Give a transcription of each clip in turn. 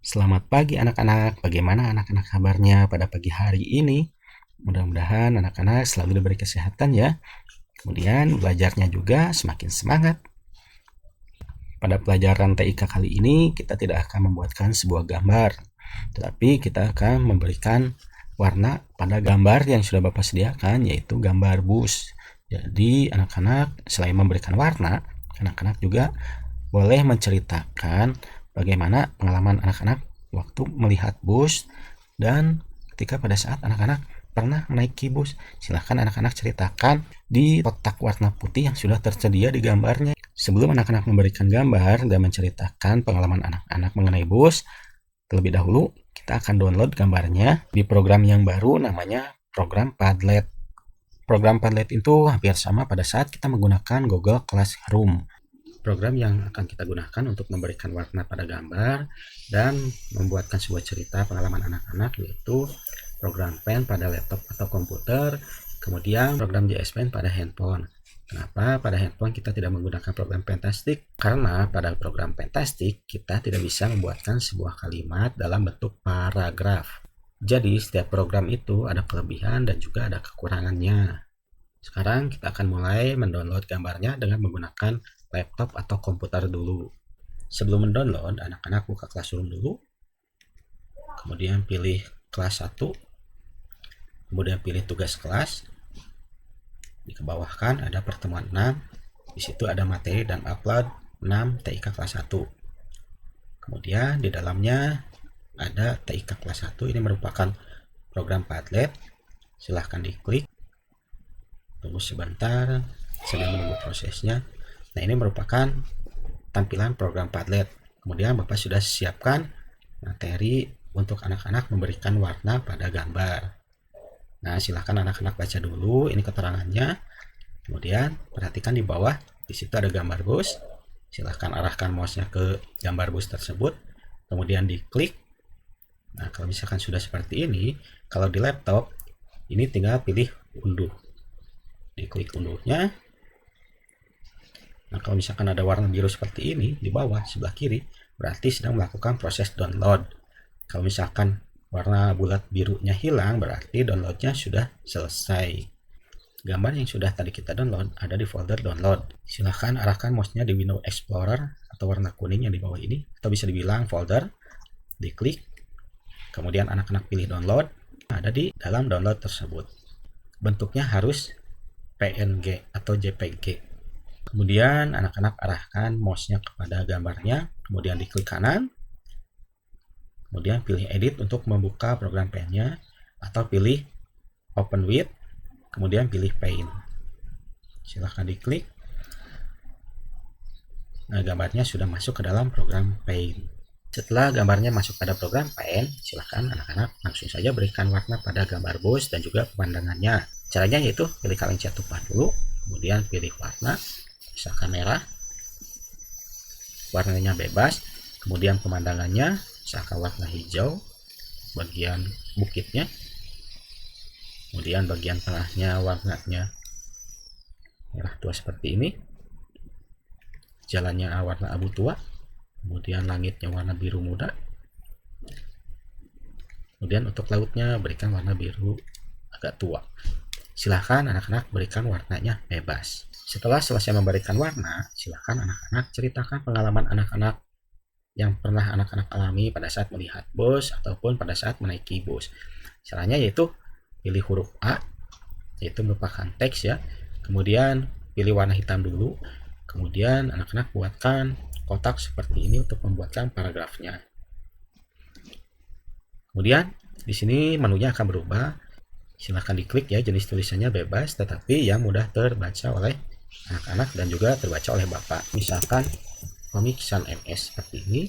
Selamat pagi anak-anak. Bagaimana anak-anak kabarnya pada pagi hari ini? Mudah-mudahan anak-anak selalu diberi kesehatan ya. Kemudian belajarnya juga semakin semangat. Pada pelajaran TIK kali ini kita tidak akan membuatkan sebuah gambar, tetapi kita akan memberikan warna pada gambar yang sudah Bapak sediakan, yaitu gambar bus. Jadi anak-anak selain memberikan warna, anak-anak juga boleh menceritakan bagaimana pengalaman anak-anak waktu melihat bus dan ketika pada saat anak-anak pernah menaiki bus. Silahkan anak-anak ceritakan di kotak warna putih yang sudah tersedia di gambarnya. Sebelum anak-anak memberikan gambar dan menceritakan pengalaman anak-anak mengenai bus, terlebih dahulu kita akan download gambarnya di program yang baru namanya program Padlet. Program Padlet itu hampir sama pada saat kita menggunakan Google Classroom. Program yang akan kita gunakan untuk memberikan warna pada gambar dan membuatkan sebuah cerita pengalaman anak-anak, yaitu program pen pada laptop atau komputer, kemudian program JS Pen pada handphone. Kenapa pada handphone kita tidak menggunakan program Pentastic? Karena pada program Pentastic kita tidak bisa membuatkan sebuah kalimat dalam bentuk paragraf. Jadi setiap program itu ada kelebihan dan juga ada kekurangannya. Sekarang kita akan mulai mendownload gambarnya dengan menggunakan laptop atau komputer dulu. Sebelum mendownload, anak-anak buka Classroom dulu. Kemudian pilih kelas 1. Kemudian pilih tugas kelas. Di bawahkan ada pertemuan 6. Di situ ada materi dan upload 6 TIK kelas 1. Kemudian di dalamnya ada TIK kelas 1. Ini merupakan program Padlet. Silahkan diklik. Tunggu sebentar, sedang menunggu prosesnya. Nah, ini merupakan tampilan program Padlet. Kemudian Bapak sudah siapkan materi untuk anak-anak memberikan warna pada gambar. Nah, silahkan anak-anak baca dulu ini keterangannya. Kemudian perhatikan di bawah, di situ ada gambar bus. Silahkan arahkan mouse-nya ke gambar bus tersebut. Kemudian diklik. Nah, kalau misalkan sudah seperti ini, kalau di laptop, ini tinggal pilih unduh. Diklik unduhnya. Nah, kalau misalkan ada warna biru seperti ini di bawah sebelah kiri, berarti sedang melakukan proses download. Kalau misalkan warna bulat birunya hilang, berarti downloadnya sudah selesai. Gambar yang sudah tadi kita download ada di folder download. Silahkan arahkan mouse-nya di Windows Explorer atau warna kuning yang di bawah ini, atau bisa dibilang folder. Diklik. Kemudian anak-anak pilih download. Ada di dalam download tersebut. Bentuknya harus PNG atau JPG. Kemudian anak-anak arahkan mouse-nya kepada gambarnya, kemudian diklik kanan. Kemudian pilih edit untuk membuka program pennya, atau pilih open with, kemudian pilih paint. Silahkan diklik. Nah, gambarnya sudah masuk ke dalam program paint. Setelah gambarnya masuk pada program paint, silahkan anak-anak langsung saja berikan warna pada gambar bus dan juga pemandangannya. Caranya yaitu pilih kaleng cat tumpah dulu, kemudian pilih warna, misalkan merah, warnanya bebas, kemudian pemandangannya misalkan warna hijau, bagian bukitnya, kemudian bagian tengahnya warnanya merah tua seperti ini, jalannya warna abu tua, kemudian langitnya warna biru muda, kemudian untuk lautnya berikan warna biru agak tua. Silahkan anak-anak berikan warnanya bebas. Setelah selesai memberikan warna, silahkan anak-anak ceritakan pengalaman anak-anak yang pernah anak-anak alami pada saat melihat bus ataupun pada saat menaiki bus. Caranya yaitu pilih huruf A, yaitu merupakan teks ya. Kemudian pilih warna hitam dulu. Kemudian anak-anak buatkan kotak seperti ini untuk membuatkan paragrafnya. Kemudian di sini menunya akan berubah. Silahkan diklik ya, jenis tulisannya bebas tetapi yang mudah terbaca oleh anak-anak dan juga terbaca oleh Bapak. Misalkan komik San MS seperti ini.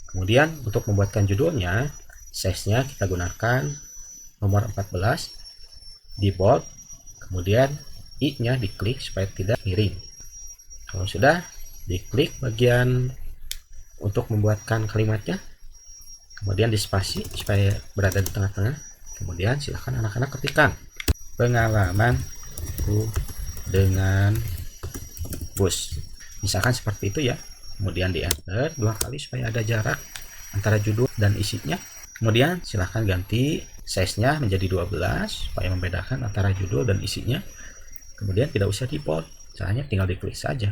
Kemudian untuk membuatkan judulnya, size-nya kita gunakan nomor 14 di bold. Kemudian I-nya diklik supaya tidak miring. Kalau sudah, diklik bagian untuk membuatkan kalimatnya. Kemudian dispasi supaya berada di tengah-tengah. Kemudian silahkan anak-anak ketikkan pengalamanku dengan bus. Misalkan seperti itu ya. Kemudian di enter 2 kali supaya ada jarak antara judul dan isinya. Kemudian silahkan ganti size-nya menjadi 12 supaya membedakan antara judul dan isinya. Kemudian tidak usah di bold, caranya tinggal diklik saja.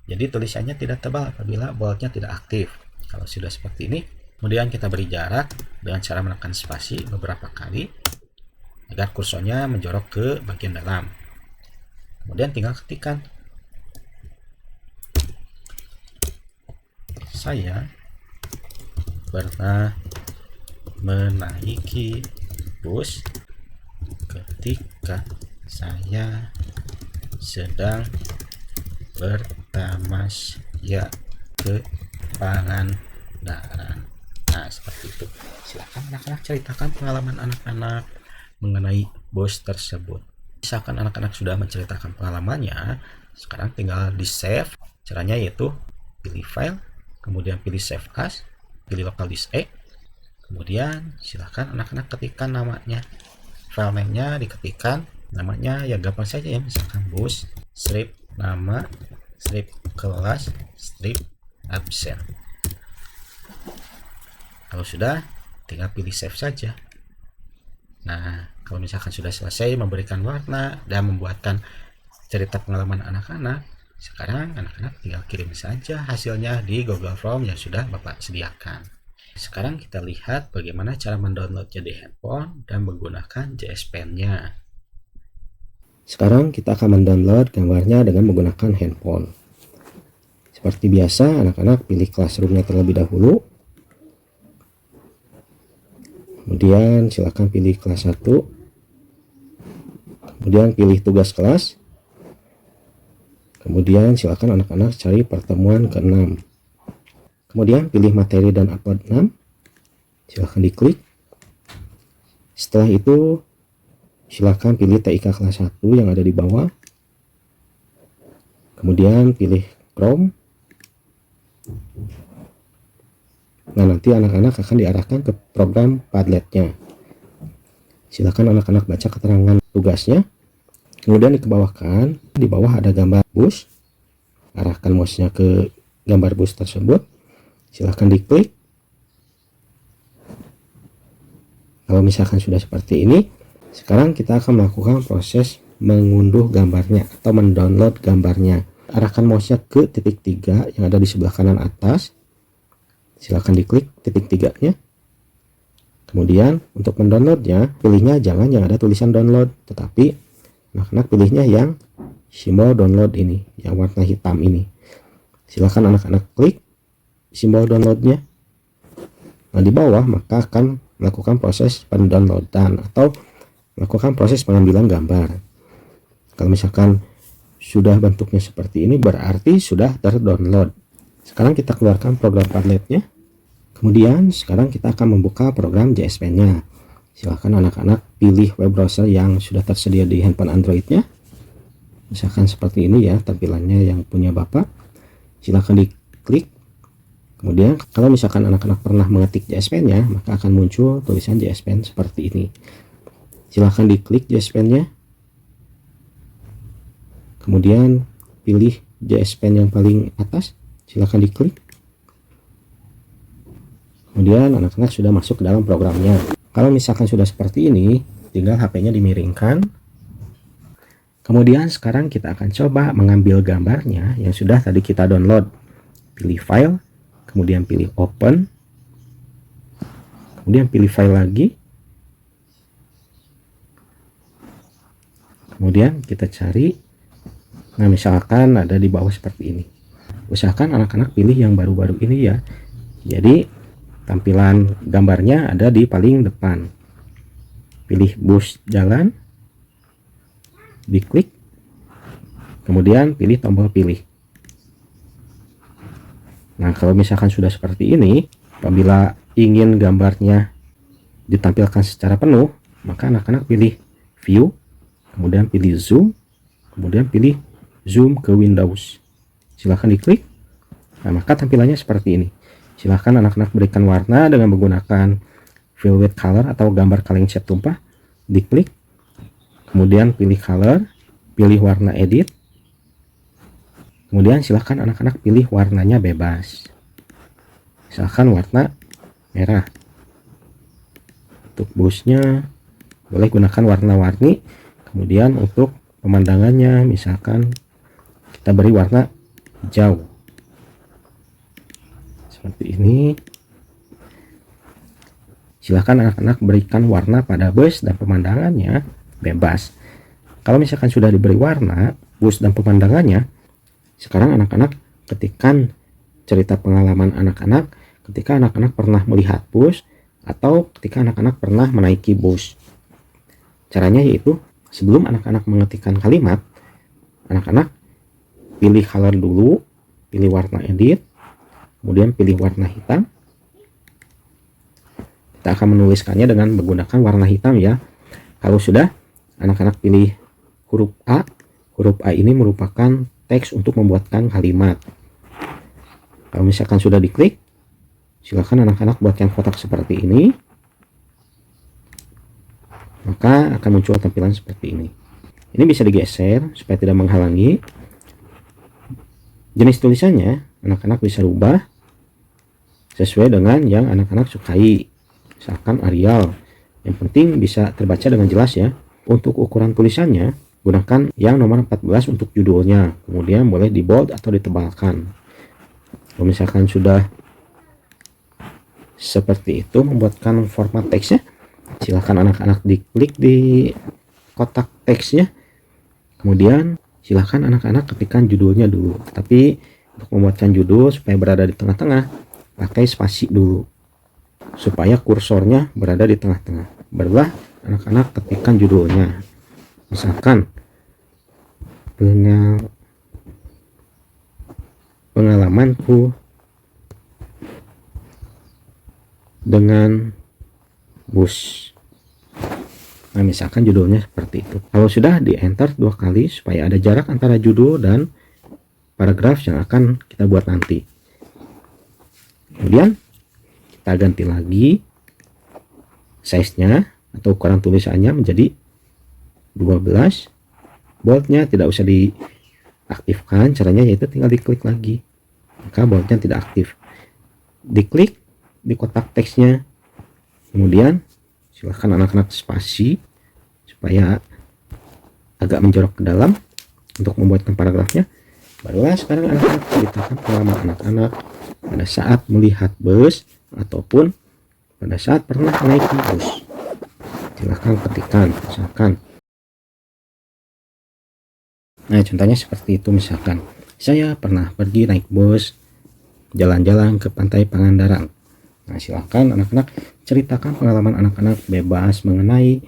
Jadi tulisannya tidak tebal apabila boldnya tidak aktif. Kalau sudah seperti ini, kemudian kita beri jarak dengan cara menekan spasi beberapa kali agar kursornya menjorok ke bagian dalam. Kemudian tinggal ketikkan saya pernah menaiki bus ketika saya sedang bertamasya ke Pangandaran. Nah, seperti itu. Silakan anak-anak ceritakan pengalaman anak-anak mengenai bus tersebut. Misalkan anak-anak sudah menceritakan pengalamannya, sekarang tinggal di save. Caranya yaitu pilih file, kemudian pilih save as, pilih local disk E, kemudian silahkan anak-anak ketikkan namanya. Filename-nya diketikkan, namanya ya gampang saja ya, misalkan bus strip nama strip kelas strip absen. Kalau sudah, tinggal pilih save saja. Nah, kalau misalkan sudah selesai memberikan warna dan membuatkan cerita pengalaman anak-anak, sekarang anak-anak tinggal kirim saja hasilnya di Google Form yang sudah Bapak sediakan. Sekarang kita lihat bagaimana cara mendownloadnya di handphone dan menggunakan JS Pen-nya. Sekarang kita akan mendownload gambarnya dengan menggunakan handphone. Seperti biasa, anak-anak pilih Classroom-nya terlebih dahulu. Kemudian silakan pilih kelas 1. Kemudian pilih tugas kelas. Kemudian silakan anak-anak cari pertemuan ke-6. Kemudian pilih materi dan upload 6. Silakan diklik. Setelah itu silakan pilih TIK kelas 1 yang ada di bawah. Kemudian pilih Chrome. Nah, nanti anak-anak akan diarahkan ke program Padlet-nya. Silakan anak-anak baca keterangan tugasnya. Kemudian dikebawahkan, di bawah ada gambar bus. Arahkan mouse-nya ke gambar bus tersebut. Silahkan diklik. Kalau misalkan sudah seperti ini, sekarang kita akan melakukan proses mengunduh gambarnya atau mendownload gambarnya. Arahkan mouse-nya ke titik 3 yang ada di sebelah kanan atas. Silahkan diklik titik 3-nya. Kemudian untuk mendownloadnya, pilihnya jangan yang ada tulisan download, tetapi anak-anak pilihnya yang simbol download ini, yang warna hitam ini. Silahkan anak-anak klik simbol downloadnya. Nah, di bawah maka akan melakukan proses pendownloadan atau melakukan proses pengambilan gambar. Kalau misalkan sudah bentuknya seperti ini, berarti sudah terdownload. Sekarang kita keluarkan program Padlet-nya. Kemudian sekarang kita akan membuka program JS Pen-nya. Silahkan anak-anak pilih web browser yang sudah tersedia di handphone Android-nya. Misalkan seperti ini ya tampilannya yang punya Bapak. Silahkan diklik. Kemudian kalau misalkan anak-anak pernah mengetik JS Pen-nya, maka akan muncul tulisan JS Pen seperti ini. Silahkan diklik JS Pen-nya. Kemudian pilih JS Pen yang paling atas. Silahkan diklik. Kemudian anak-anak sudah masuk ke dalam programnya. Kalau misalkan sudah seperti ini, tinggal HP-nya dimiringkan. Kemudian sekarang kita akan coba mengambil gambarnya yang sudah tadi kita download. Pilih file, kemudian pilih open, kemudian pilih file lagi. Kemudian kita cari, nah misalkan ada di bawah seperti ini. Usahakan anak-anak pilih yang baru-baru ini ya. Jadi tampilan gambarnya ada di paling depan. Pilih bus jalan, diklik, kemudian pilih tombol pilih. Nah, kalau misalkan sudah seperti ini, apabila ingin gambarnya ditampilkan secara penuh, maka anak-anak pilih view, kemudian pilih zoom, kemudian pilih zoom ke Windows. Silahkan diklik. Nah, maka tampilannya seperti ini. Silahkan anak-anak berikan warna dengan menggunakan fill with color atau gambar kaleng cat tumpah. Diklik, kemudian pilih color, pilih warna edit. Kemudian silahkan anak-anak pilih warnanya bebas. Misalkan warna merah. Untuk busnya boleh gunakan warna-warni. Kemudian untuk pemandangannya misalkan kita beri warna hijau seperti ini. Silahkan anak-anak berikan warna pada bus dan pemandangannya bebas. Kalau misalkan sudah diberi warna bus dan pemandangannya, sekarang anak-anak ketikkan cerita pengalaman anak-anak ketika anak-anak pernah melihat bus atau ketika anak-anak pernah menaiki bus. Caranya yaitu sebelum anak-anak mengetikkan kalimat, anak-anak pilih color dulu, pilih warna edit, kemudian pilih warna hitam. Kita akan menuliskannya dengan menggunakan warna hitam ya. Kalau sudah, anak-anak pilih huruf A. Huruf A ini merupakan teks untuk membuatkan kalimat. Kalau misalkan sudah diklik, silakan anak-anak buatkan kotak seperti ini. Maka akan muncul tampilan seperti ini. Ini bisa digeser supaya tidak menghalangi. Jenis tulisannya anak-anak bisa rubah sesuai dengan yang anak-anak sukai. Misalkan Arial, yang penting bisa terbaca dengan jelas ya. Untuk ukuran tulisannya gunakan yang nomor 14 untuk judulnya, kemudian boleh di bold atau ditebalkan. Kalau misalkan sudah seperti itu membuatkan format teksnya, silahkan anak-anak diklik di kotak teksnya, kemudian silahkan anak-anak ketikkan judulnya dulu. Tapi untuk membuatkan judul supaya berada di tengah-tengah, pakai spasi dulu supaya kursornya berada di tengah-tengah. Barulah anak-anak ketikkan judulnya. Misalkan pengalamanku dengan bus. Nah, misalkan judulnya seperti itu. Kalau sudah di enter 2 kali supaya ada jarak antara judul dan paragraf yang akan kita buat nanti. Kemudian kita ganti lagi size-nya atau ukuran tulisannya menjadi 12. Boldnya tidak usah diaktifkan, caranya yaitu tinggal diklik lagi, maka boldnya tidak aktif. Diklik di kotak teksnya, kemudian silahkan anak-anak spasi supaya agak menjorok ke dalam untuk membuatkan paragrafnya. Barulah sekarang anak-anak ceritakan pengalaman anak-anak pada saat melihat bus ataupun pada saat pernah naik bus. Silahkan ketikkan, misalkan. Nah, contohnya seperti itu. Misalkan saya pernah pergi naik bus jalan-jalan ke pantai Pangandaran. Nah, silahkan anak-anak ceritakan pengalaman anak-anak bebas mengenai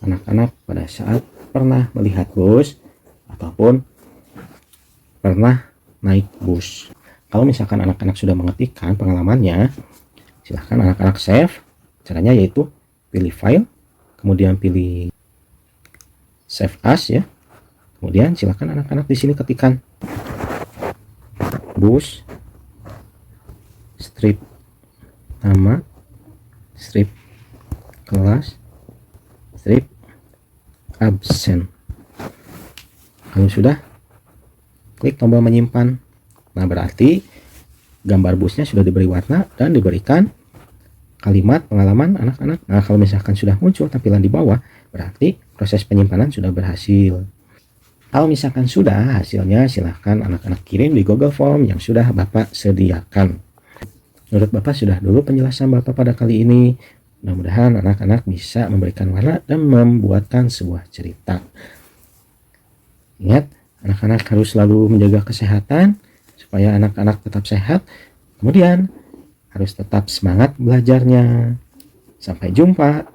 anak-anak pada saat pernah melihat bus ataupun pernah naik bus. Kalau misalkan anak-anak sudah mengetikkan pengalamannya, silahkan anak-anak save. Caranya yaitu pilih file, kemudian pilih save as ya. Kemudian silahkan anak-anak di sini ketikkan bus, strip nama, strip kelas, strip absen. Kalau sudah, klik tombol menyimpan. Nah, berarti gambar busnya sudah diberi warna dan diberikan kalimat pengalaman anak-anak. Nah, kalau misalkan sudah muncul tampilan di bawah, berarti proses penyimpanan sudah berhasil. Kalau misalkan sudah, hasilnya silahkan anak-anak kirim di Google Form yang sudah Bapak sediakan. Menurut Bapak sudah dulu penjelasan Bapak pada kali ini. Mudah-mudahan anak-anak bisa memberikan warna dan membuatkan sebuah cerita. Ingat, anak-anak harus selalu menjaga kesehatan supaya anak-anak tetap sehat. Kemudian harus tetap semangat belajarnya. Sampai jumpa.